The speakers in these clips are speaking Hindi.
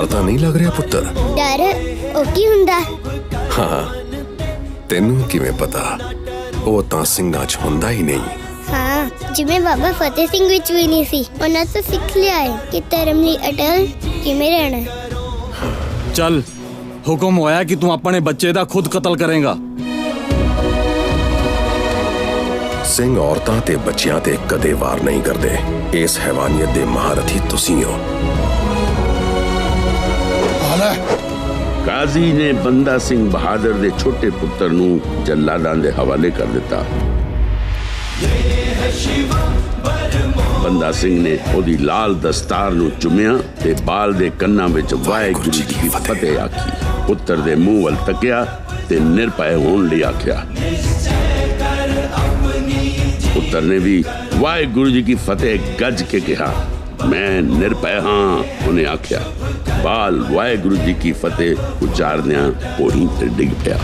डर तो नहीं लग रहा पुत्र? डर ओ की हुंदा? हाँ तेनू किवें पता? वो तां ਸਿੰਘਾਂ 'ਚ ਹੁੰਦਾ ही नहीं। हाँ जिवें बाबा फतेह सिंह विच भी नहीं सी, उन्हां तो सीख लिया है कि धर्म लई अटल किवें रहना है। चल हुक्म होया कि तू अपने बच्चे दा खुद कत्ल करेगा। ਸਿੰਘ औरतां ते बच्चियां ते कदे वार नहीं करदे। इस हैवानियत दे महारथी तुसीं हो। काजी ने बंदा सिंह बहादुर दे छोटे पुत्र नू जल्लादां दे हवाले कर दिता। बंदा सिंह ने ओदी लाल दस्तार नू चुमिया ते बाल दे कन्ना विच वाहिगुरू जी की फतेह आखी। पुत्र दे मुंह वल तकिया ते निरभय होण लई आख्या। पुत्र ने भी वाहिगुरू जी की फतेह गज के कहा, मैं निरभय हाँ। उन्हें आख्या। बाल वाहिगुरू जी की फतेह उचारदियां पोही ते डिग पिया।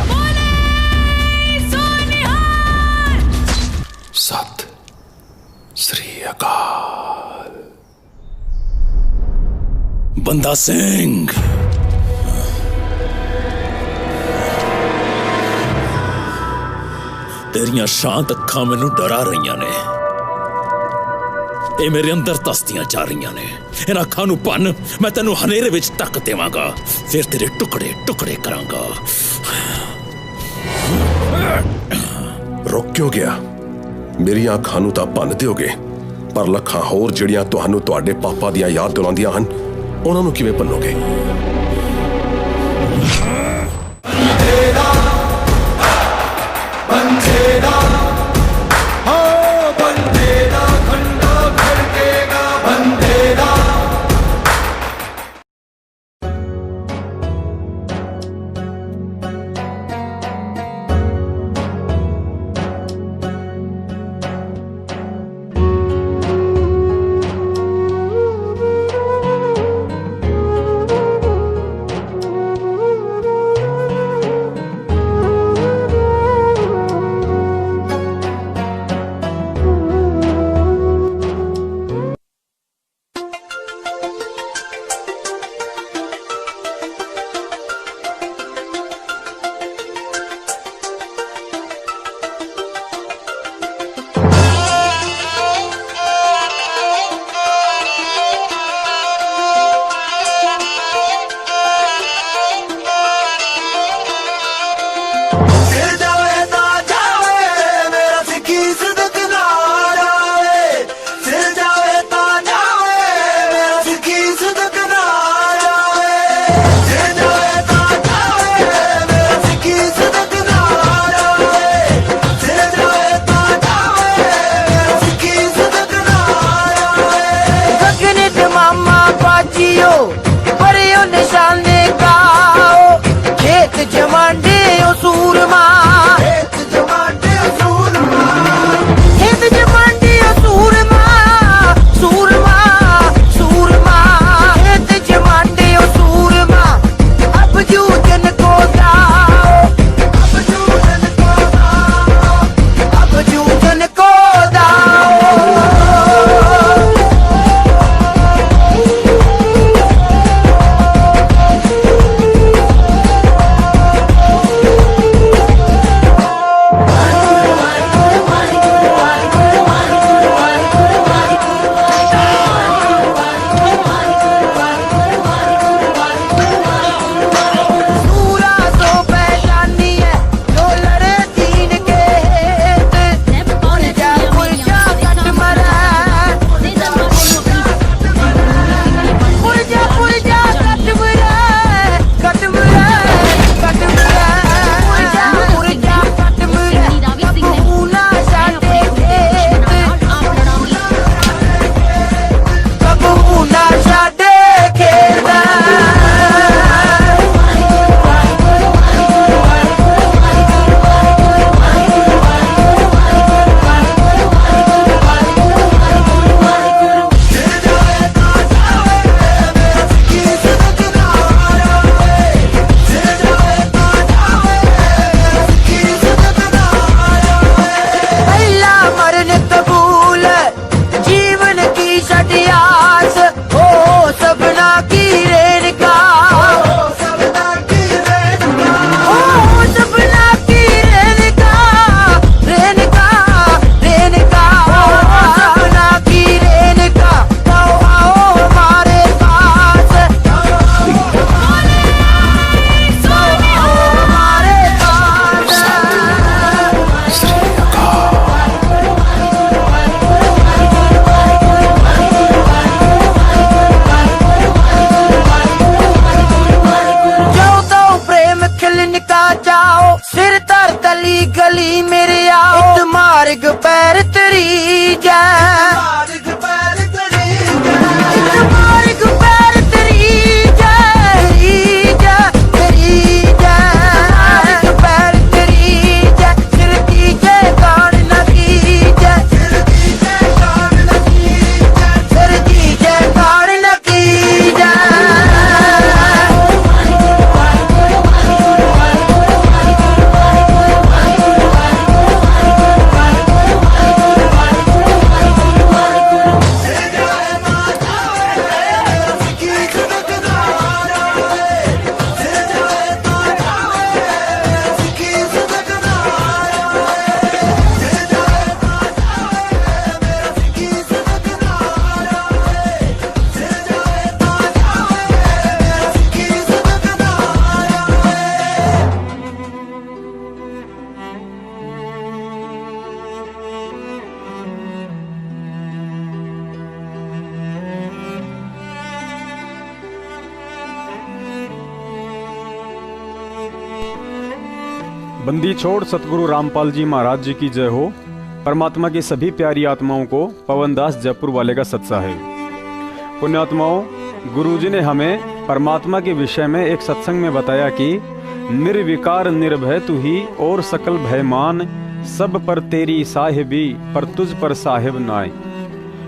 सत श्री अकाल। बंदा सिंह तेरियां शांत अखां मैनू डरा रही ने। ये मेरे अंदर तस्तियां जा रही ने। इन अखां नू भन, मैं तेनू हनेरे विच टक देवांगा, फिर तेरे टुकड़े टुकड़े करांगा। रुक क्यों गया? मेरी अखां नू तां भन दिओगे, पर लखां होर जिहड़ियां तुहानू तुहाडे पापा दियां याद दिलाउंदियां हन, उन्हां नू किवें भन्नोगे? मार्ग पैर तरी जा, मार्ग पैर तरी जा, मार्ग पैर तरी जा, तरी जा, मार्ग पैर तरी जा, सिर दीजे कौन लगी जा, सिर दीजे कौन लगी जा, सिर दीजे कौन लगी जा। बंदी छोड़ सतगुरु रामपाल जी महाराज जी की जय हो। परमात्मा की सभी प्यारी आत्माओं को पवनदास जयपुर वाले का सत्सा है। पुण्यात्माओं, गुरुजी ने हमें परमात्मा के विषय में एक सत्संग में बताया कि निर्विकार निर्भय तू ही और सकल भयमान, सब पर तेरी साहिबी पर तुझ पर साहिब नाय।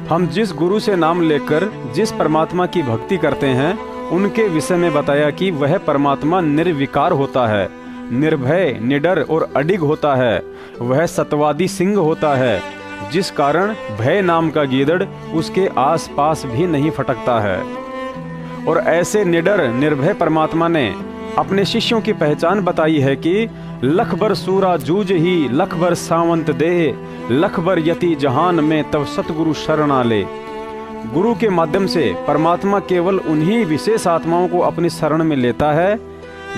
हम जिस गुरु से नाम लेकर जिस परमात्मा की भक्ति करते हैं उनके विषय में बताया कि वह परमात्मा निर्विकार होता है, निर्भय, निडर और अडिग होता है। वह सतवादी सिंह होता है, जिस कारण भय नाम का गीदड़ उसके आसपास भी नहीं फटकता है। और ऐसे निडर निर्भय परमात्मा ने अपने शिष्यों की पहचान बताई है कि लख बर सूरा जूझ ही लख बर सावंत दे, लख बर यति जहान में तब सतगुरु शरणा ले। गुरु के माध्यम से परमात्मा केवल उन्हीं विशेष आत्माओं को अपनी शरण में लेता है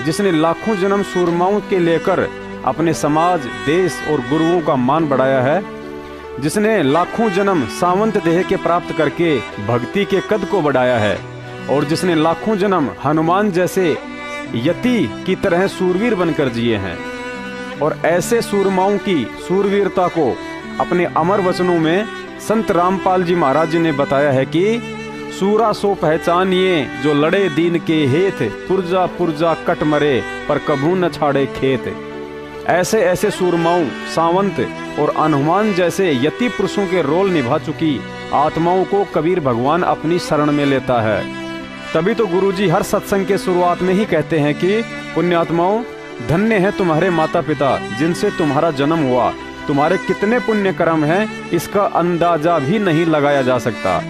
जिसने लाखों जन्म सूरमाओं के लेकर अपने समाज, देश और गुरुओं का मान बढ़ाया है, जिसने लाखों जन्म सावंत देह के प्राप्त करके भक्ति के कद को बढ़ाया है, और जिसने लाखों जन्म हनुमान जैसे यति की तरह सूरवीर बनकर जिए हैं। और ऐसे सूरमाओं की सूरवीरता को अपने अमर वचनों में संत रामपाल जी महाराज जी ने बताया है कि सूरा सो पहचानिए जो लड़े दीन के हेत, पुरजा पुरजा कट मरे पर कभू न छाड़े खेत। ऐसे ऐसे सूरमाओं, सावंत और हनुमान जैसे यति पुरुषों के रोल निभा चुकी आत्माओं को कबीर भगवान अपनी शरण में लेता है। तभी तो गुरुजी हर सत्संग के शुरुआत में ही कहते हैं कि पुण्यात्माओं, धन्य है तुम्हारे माता पिता जिनसे तुम्हारा जन्म हुआ। तुम्हारे कितने पुण्य कर्म हैं इसका अंदाजा भी नहीं लगाया जा सकता।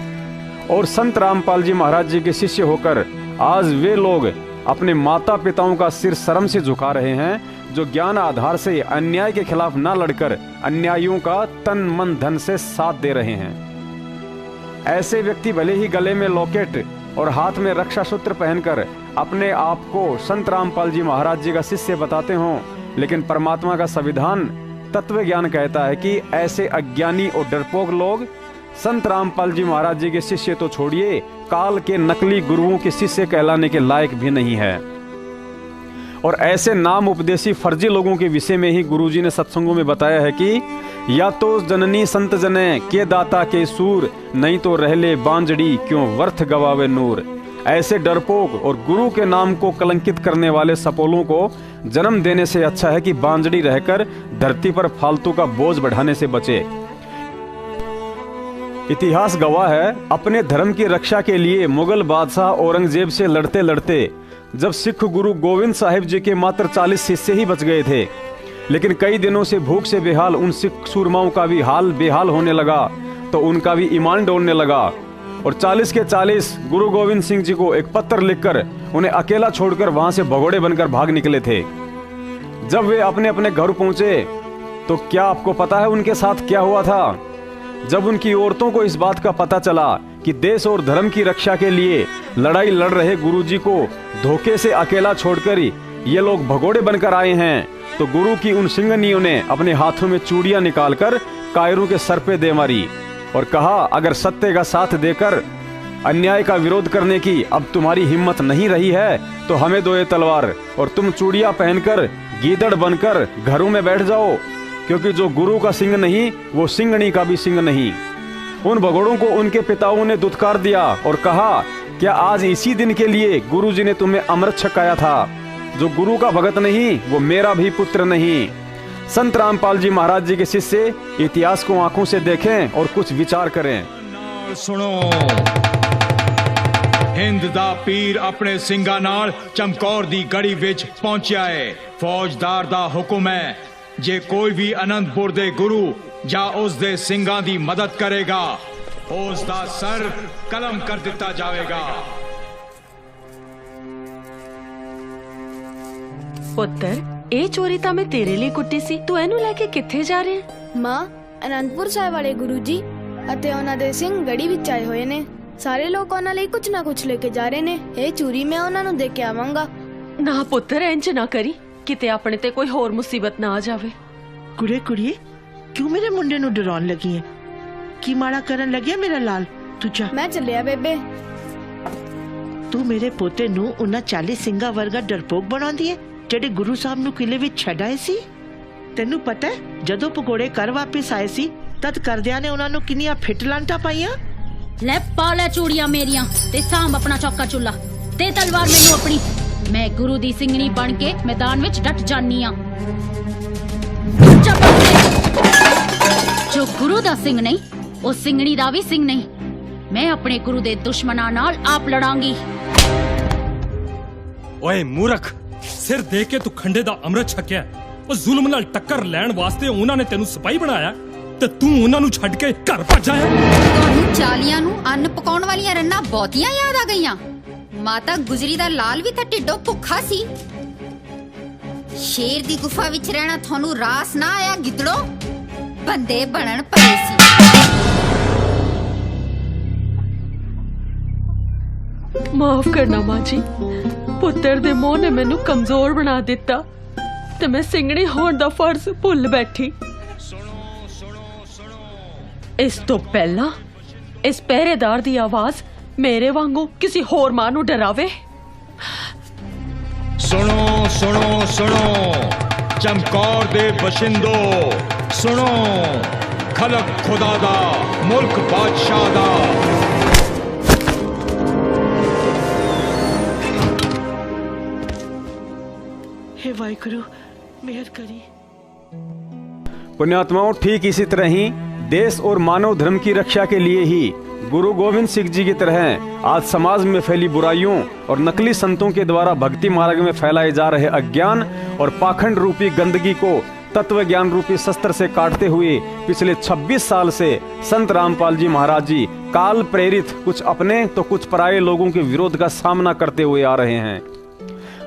और संत रामपाल जी महाराज जी के शिष्य होकर आज वे लोग अपने माता पिताओं का सिर शर्म से झुका रहे हैं, जो ज्ञान आधार से अन्याय के खिलाफ न लड़कर अन्यायियों का तन मन धन से साथ दे रहे हैं। ऐसे व्यक्ति भले ही गले में लॉकेट और हाथ में रक्षा सूत्र पहनकर अपने आप को संत रामपाल जी महाराज जी का शिष्य बताते हों, लेकिन परमात्मा का संविधान तत्व ज्ञान कहता है कि ऐसे अज्ञानी और डरपोक लोग संत रामपाल जी महाराज जी के शिष्य तो छोड़िए, काल के नकली गुरुओं के शिष्य कहलाने के लायक भी नहीं है। और ऐसे नाम उपदेशी फर्जी लोगों के विषय में ही गुरुजी ने सत्संगों में बताया है कि या तो जननी संत जने के दाता के सूर, नहीं तो रहले बांजड़ी क्यों वर्थ गवावे नूर। ऐसे डरपोक और गुरु के नाम को कलंकित करने वाले सपोलों को जन्म देने से अच्छा है कि बांजड़ी रहकर धरती पर फालतू का बोझ बढ़ाने से बचे। इतिहास गवाह है, अपने धर्म की रक्षा के लिए मुगल बादशाह औरंगजेब से लड़ते लड़ते जब सिख गुरु गोविंद साहिब जी के मात्र 40 शिष्य ही बच गए थे, लेकिन कई दिनों से भूख से बेहाल उन सिख सूरमाओं का भी हाल बेहाल होने लगा, तो उनका भी ईमान डोलने लगा। और 40 के 40 गुरु गोविंद सिंह जी को एक पत्र लिखकर उन्हें अकेला छोड़कर वहां से भगोड़े बनकर भाग निकले थे। जब वे अपने अपने घर पहुंचे तो क्या आपको पता है उनके साथ क्या हुआ था? जब उनकी औरतों को इस बात का पता चला कि देश और धर्म की रक्षा के लिए लड़ाई लड़ रहे गुरुजी को धोखे से अकेला छोड़कर ये लोग भगोड़े बनकर आए हैं, तो गुरु की उन सिंगनियों ने अपने हाथों में चूड़ियां निकालकर कायरों के सर पे दे मारी और कहा, अगर सत्य का साथ देकर अन्याय का विरोध करने की अब तुम्हारी हिम्मत नहीं रही है तो हमें दो ये तलवार और तुम चूड़ियां पहनकर गीदड़ बनकर घरों में बैठ जाओ। क्योंकि जो गुरु का सिंह नहीं वो सिंगनी का भी सिंह नहीं। उन भगोड़ों को उनके पिताओं ने दुत्कार दिया और कहा, क्या आज इसी दिन के लिए गुरुजी ने तुम्हें अमृत छकाया था? जो गुरु का भगत नहीं वो मेरा भी पुत्र नहीं। संत रामपाल जी महाराज जी के शिष्य इतिहास को आंखों से देखें और कुछ विचार करें। सुनो, हिंद दा पीर अपने ਸਿੰਘਾਂ ਨਾਲ ਚਮਕੌਰ ਦੀ ਗੜੀ ਵਿੱਚ ਪਹੁੰਚਿਆ ਹੈ। ਫੌਜਦਾਰ ਦਾ ਹੁਕਮ ਹੈ, ਜੇ ਕੋਈ ਵੀ ਅਨੰਦਪੁਰ ਦੇ ਗੁਰੂ ਜਾਂ ਉਸ ਦੇ ਸਿੰਘਾਂ ਦੀ ਮਦਦ ਕਰੇਗਾ, ਉਸ ਦਾ ਸਰ ਕਲਮ ਕਰ ਦਿੱਤਾ ਜਾਵੇਗਾ। ਪੁੱਤਰ, ਇਹ ਚੋਰੀ ਤਾਂ ਮੈਂ ਤੇਰੇ ਲਈ ਕੁੱਟੀ ਸੀ। ਤੂੰ ਇਹਨੂੰ ਲੈ ਕੇ ਕਿੱਥੇ ਜਾ ਰਿਹਾ ਹੈ? ਮਾਂ, ਅਨੰਦਪੁਰ ਸਾਹਿਬ ਵਾਲੇ ਗੁਰੂ ਜੀ ਅਤੇ ਉਹਨਾਂ ਦੇ ਸਿੰਘ ਗੜੀ ਵਿੱਚ ਆਏ ਹੋਏ ਨੇ। ਸਾਰੇ ਲੋਕ ਉਹਨਾਂ ਲਈ ਕੁਝ ਨਾ ਕੁਝ ਲੈ ਕੇ ਜਾ ਰਹੇ ਨੇ। ਇਹ ਚੋਰੀ ਮੈਂ ਉਹਨਾਂ ਨੂੰ ਦੇ ਕੇ ਆਵਾਂਗਾ। ਨਾ ਪੁੱਤਰ, ਇੰਜ ਨਾ ਕਰੀ, ਕਿਤੇ ਆਪਣੇ ਤੇ ਕੋਈ ਹੋਰ ਮੁਸੀਬਤ ਨਾ ਆ ਜਾਵੇ। ਕੁੜੇ ਕੁੜੀਏ, ਕਿਉਂ ਮੇਰੇ ਮੁੰਡੇ ਨੂੰ ਡਰਾਉਣ ਲੱਗੀ ਹੈ? ਕੀ ਮਾੜਾ ਕਰਨ ਲੱਗਿਆ ਮੇਰਾ ਲਾਲ? ਤੂੰ ਜਾ। ਮੈਂ ਚੱਲਿਆ ਬੇਬੇ। ਤੂੰ ਮੇਰੇ ਪੋਤੇ ਨੂੰ ਉਹਨਾਂ 40 ਸਿੰਘਾਂ ਵਰਗਾ ਡਰਪੋਕ ਬਣਾਉਂਦੀ ਹੈ ਜਿਹੜੇ ਗੁਰੂ ਸਾਹਿਬ ਨੂੰ ਕਿਲੇ ਵਿੱਚ ਛੱਡ ਆਏ ਸੀ। ਤੈਨੂੰ ਪਤਾ ਹੈ ਜਦੋਂ ਭਗੋੜੇ ਘਰ ਵਾਪਿਸ ਆਏ ਸੀ ਤਦ ਕਰਦਿਆਂ ਨੇ ਉਹਨਾਂ ਨੂੰ ਕਿੰਨੀਆਂ ਫਿੱਟ ਲਾਂਟਾਂ ਪਾਈਆਂ। ਲੈ ਪਾ ਲੈ ਚੂੜੀਆਂ ਮੇਰੀਆਂ ਤੇ ਸਾਂਭ ਆਪਣਾ ਚੌਕਾ ਚੁੱਲਾ ਤੇ ਤਲਵਾਰ ਮੈਨੂੰ ਆਪਣੀ। ਮੈਂ ਗੁਰੂ ਦੀ ਸਿੰਘਣੀ ਬਣ ਕੇ ਮੈਦਾਨ ਵਿੱਚ ਡਟ ਜਾਨੀ ਆ। ਜੋ ਗੁਰੂ ਦਾ ਸਿੰਘ ਨਹੀਂ ਉਹ ਸਿੰਘਣੀ ਦਾ ਵੀ ਸਿੰਘ ਨਹੀਂ। ਮੈਂ ਆਪਣੇ ਗੁਰੂ ਦੇ ਦੁਸ਼ਮਣਾਂ ਨਾਲ ਆਪ ਲੜਾਂਗੀ। ਓਏ ਮੂਰਖ, ਸਿਰ ਦੇ ਕੇ ਤੂੰ ਖੰਡੇ ਦਾ ਅੰਮ੍ਰਿਤ ਛਕਿਆ। ਉਹ ਜ਼ੁਲਮ ਨਾਲ ਟੱਕਰ ਲੈਣ ਵਾਸਤੇ ਉਹਨਾਂ ਨੇ ਤੈਨੂੰ ਸਿਪਾਹੀ ਬਣਾਇਆ ਤੇ ਤੂੰ ਉਹਨਾਂ ਨੂੰ ਛੱਡ ਕੇ ਘਰ ਭੱਜ ਆਇਆ। ਤੁਹਾਨੂੰ ਚਾਲੀਆਂ ਨੂੰ ਅੰਨ ਪਕਾਉਣ ਵਾਲੀਆਂ ਰੰਨਾਂ ਬਹੁਤੀਆਂ ਯਾਦ ਆ ਗਈਆਂ। ਮਾਤਾ ਗੁਜਰੀ ਦਾ ਲਾਲ ਵੀ ਤਾਂ ਢਿੱਡੋਂ ਭੁੱਖਾ ਸੀ। ਸ਼ੇਰ ਦੀ ਗੁਫਾ ਵਿੱਚ ਰਹਿਣਾ ਤੁਹਾਨੂੰ ਰਾਸ ਨਾ ਆਇਆ ਗਿੱਦੜੋ। ਬੰਦੇ ਬਣਨ ਪਏ ਸੀ। ਮਾਫ ਕਰਨਾ ਮਾਂ ਜੀ, ਪੁੱਤਰ ਦੇ ਮੋਹ ਨੇ ਮੈਨੂੰ ਕਮਜ਼ੋਰ ਬਣਾ ਦਿੱਤਾ ਤੇ ਮੈਂ ਸਿੰਘਣੀ ਹੋਣ ਦਾ ਫਰਜ਼ ਭੁੱਲ ਬੈਠੀ। ਇਸ ਤੋਂ ਪਹਿਲਾਂ ਇਸ ਪਹਿਰੇਦਾਰ ਦੀ ਆਵਾਜ਼ ਮੇਰੇ ਵਾਂਗੂ ਕਿਸੇ ਹੋਰ ਮਾਂ ਨੂੰ ਡਰਾਵੇ। ਸੁਣੋ ਸੁਣੋ ਸੁਣੋ, ਚਮਕੌਰ ਦੇ ਬਸ਼ਿੰਦੋ ਸੁਣੋ, ਖਲਕ ਖੁਦਾ ਦਾ, ਮੁਲਕ ਬਾਦਸ਼ਾਹ ਦਾ। हे वाहिगुरु, मेहर करी। पुण्यात्माओं, ठीक इसी तरह ही देश और मानव धर्म की रक्षा के लिए ही गुरु गोविंद सिंह जी की तरह आज समाज में फैली बुराइयों और नकली संतों के द्वारा भक्ति मार्ग में फैलाए जा रहे अज्ञान और पाखंड रूपी गंदगी को तत्व ज्ञान रूपी शस्त्र से काटते हुए पिछले 26 साल से संत रामपाल जी महाराज जी काल प्रेरित कुछ अपने तो कुछ पराये लोगों के विरोध का सामना करते हुए आ रहे हैं,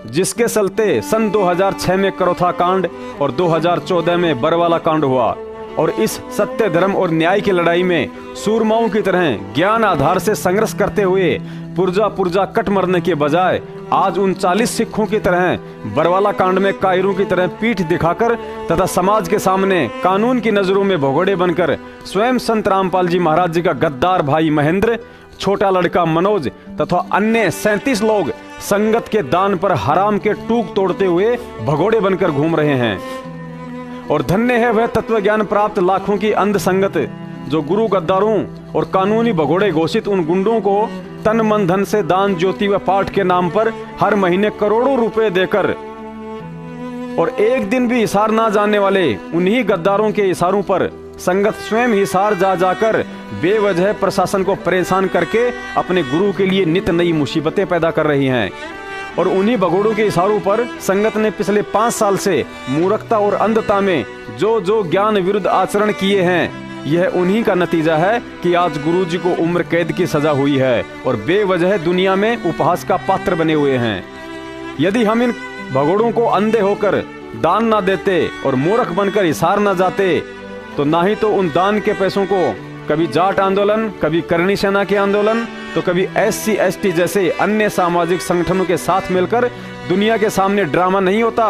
जिसके चलते सन 2006 में करौथा कांड और 2014 में बरवाला कांड हुआ। और इस सत्य धर्म और न्याय की लड़ाई में सूरमाओं की तरह ज्ञान आधार से संघर्ष करते हुए पुर्जा पुर्जा कट मरने के बजाय आज उन 40 सिखों की तरह बरवाला कांड में कायरों की तरह पीठ दिखाकर तथा समाज के सामने कानून की नजरों में भगोड़े बनकर स्वयं संत रामपाल जी महाराज जी का गद्दार भाई महेंद्र, छोटा लड़का मनोज तथा अन्य 37 लोग संगत के दान पर हराम के टूक तोड़ते हुए भगोड़े बनकर घूम रहे हैं। और धन्य है वह तत्व ज्ञान प्राप्त लाखों की अंध संगत जो गुरु गद्दारों और कानूनी भगोड़े घोषित उन गुंडों को तन मन धन से दान ज्योति व पाठ के नाम पर हर महीने करोड़ों रुपए देकर और एक दिन भी हिसार ना जाने वाले उन्हीं गद्दारों के इशारों पर संगत स्वयं हिसार जा जाकर बेवजह प्रशासन को परेशान करके अपने गुरु के लिए नित नई मुसीबतें पैदा कर रही हैं। और उन्हीं भगोड़ों के इशारों पर संगत ने पिछले 5 साल से मूर्खता और अंधता में जो ज्ञान विरुद्ध आचरण किए हैं, यह उन्हीं का नतीजा है कि आज गुरुजी को उम्र कैद की सजा हुई है और बेवजह दुनिया में उपहास का पात्र बने हुए हैं। यदि हम इन भगोड़ों को अंधे होकर दान ना देते और मूर्ख बनकर हिसार ना जाते तो ना ही तो उन दान के पैसों को कभी जाट आंदोलन, कभी करणी सेना के आंदोलन, तो कभी SC ST जैसे अन्य सामाजिक संगठनों के साथ मिलकर दुनिया के सामने ड्रामा नहीं होता,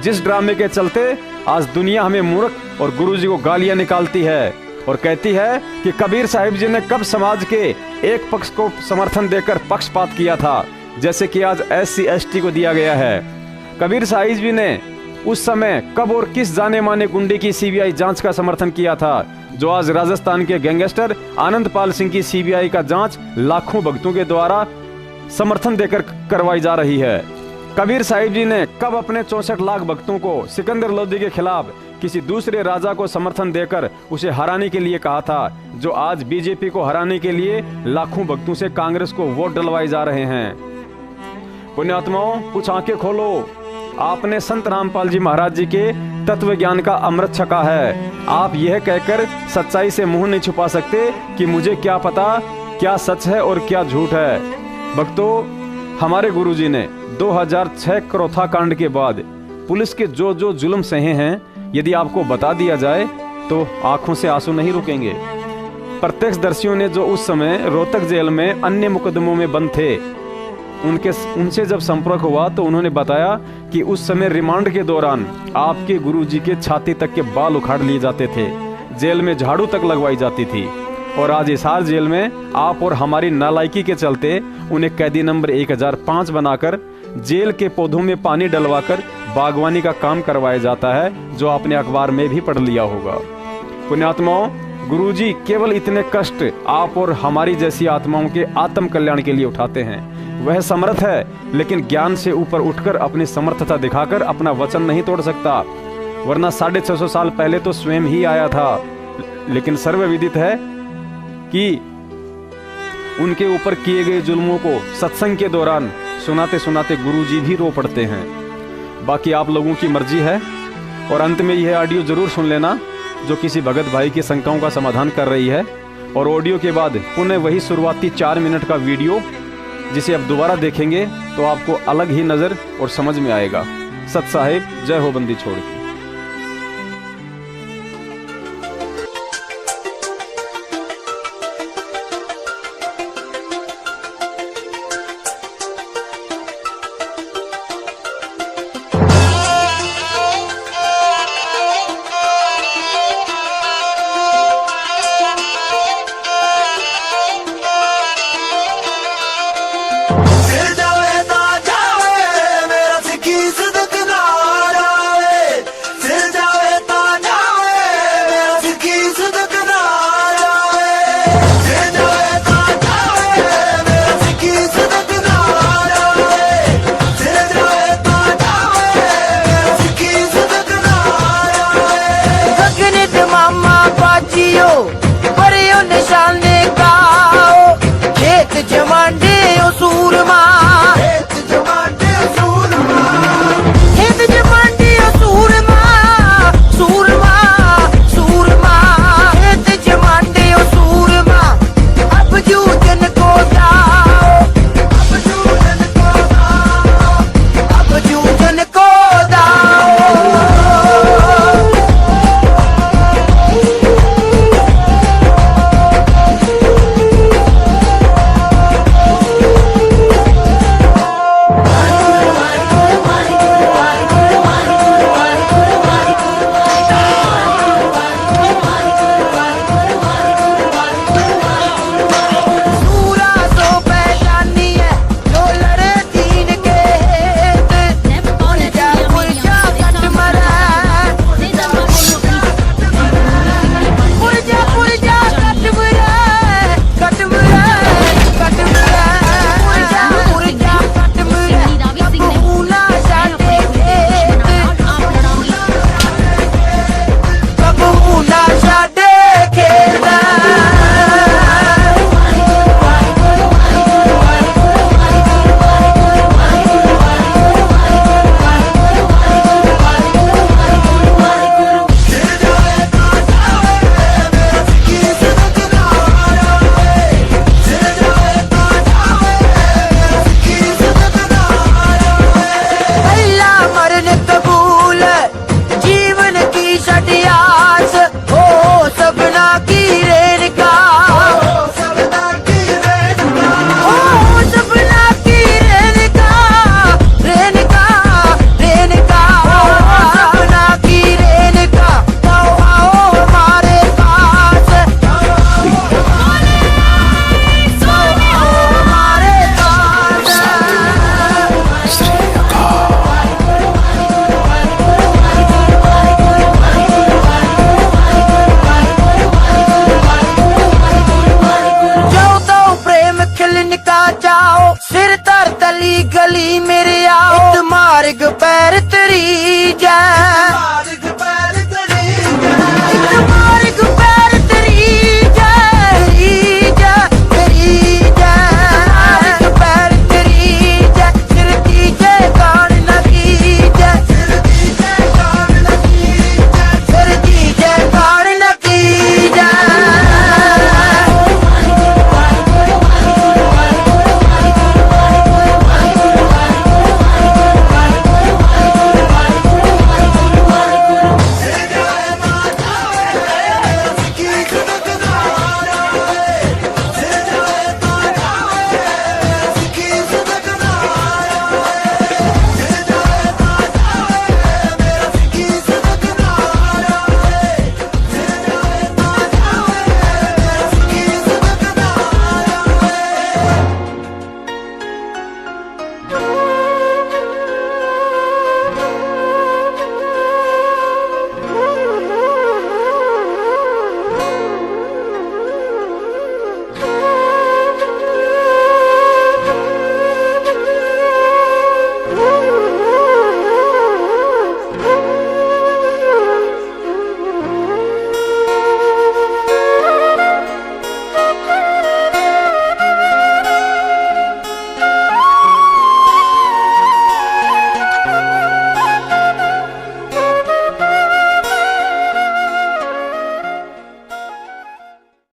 जिस ड्रामे के चलते आज दुनिया हमें मूर्ख और गुरुजी को गालियां निकालती है और कहती है कि कबीर साहिब जी ने कब समाज के एक पक्ष को समर्थन देकर पक्षपात किया था, जैसे कि आज SC ST को दिया गया है। कबीर साहिब जी ने उस समय कब और किस जाने माने गुंडे की सीबीआई जांच का समर्थन किया था, जो आज राजस्थान के गैंगस्टर आनंदपाल सिंह की सीबीआई का जांच लाखों भक्तों के द्वारा समर्थन देकर करवाई जा रही है। कबीर साहिब जी ने कब अपने 64 लाख भक्तों को सिकंदर लोधी के खिलाफ किसी दूसरे राजा को समर्थन देकर उसे हराने के लिए कहा था, जो आज बीजेपी को हराने के लिए लाखों भक्तों से कांग्रेस को वोट डलवाए जा रहे हैं। पुण्यात्माओं, कुछ आंखें खोलो। आपने संत रामपाल जी महाराज जी के तत्व ज्ञान का अमृत छका है। आप यह कहकर सच्चाई से मुंह नहीं छुपा सकते कि मुझे क्या पता क्या सच है और क्या झूठ है। भक्तों, हमारे गुरुजी ने 2006 करोथा कांड के बाद पुलिस के जो जो जुल्म सहे हैं, यदि आपको बता दिया जाए तो आंखों से आंसू नहीं रुकेंगे। प्रत्यक्षदर्शियों ने जो उस समय रोहतक जेल में अन्य मुकदमों में बंद थे, उनसे जब संपर्क हुआ तो उन्होंने बताया कि उस समय रिमांड के दौरान आपके गुरुजी के छाती तक के बाल उखाड़ लिए जाते थे, जेल में झाड़ू तक लगवाई जाती थी, और आज हिसार जेल में आप और हमारी नालायकी के चलते उन्हें कैदी नंबर 1005 बनाकर जेल के पौधों में पानी डलवाकर बागवानी का काम करवाया जाता है, जो आपने अखबार में भी पढ़ लिया होगा। पुण्यात्माओं, गुरुजी केवल इतने कष्ट आप और हमारी जैसी आत्माओं के आत्म कल्याण के लिए उठाते हैं। वह समर्थ है, लेकिन ज्ञान से ऊपर उठकर अपनी समर्थता दिखाकर अपना वचन नहीं तोड़ सकता, वरना 650 साल पहले तो स्वयं ही आया था। लेकिन सर्वविदित है कि उनके ऊपर किए गए जुल्मों को सत्संग के दौरान सुनाते सुनाते गुरुजी भी रो पड़ते हैं। बाकी आप लोगों की मर्जी है। और अंत में यह ऑडियो जरूर सुन लेना, जो किसी भगत भाई की शंकाओं का समाधान कर रही है। और ऑडियो के बाद पुनः वही शुरुआती 4 मिनट का वीडियो, जिसे आप दोबारा देखेंगे तो आपको अलग ही नजर और समझ में आएगा। सत साहिब, जय हो बंदी छोड़ की। निशाने का खेत जमांडे